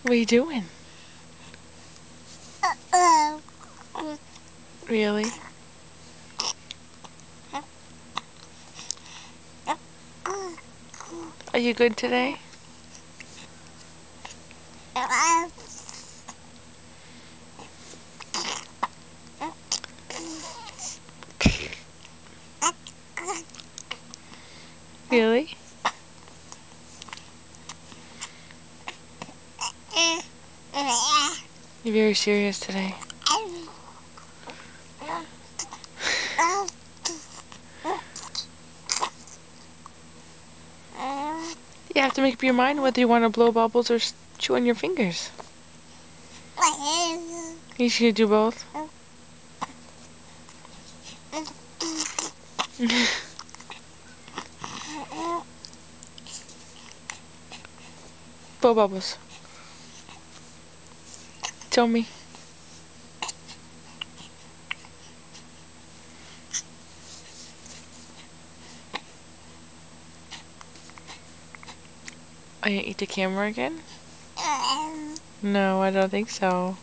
What are you doing? Really? Are you good today? Really? You're very serious today. You have to make up your mind whether you want to blow bubbles or chew on your fingers. You should do both. Blow bubbles. Tell me. Are you gonna eat the camera again? No, I don't think so.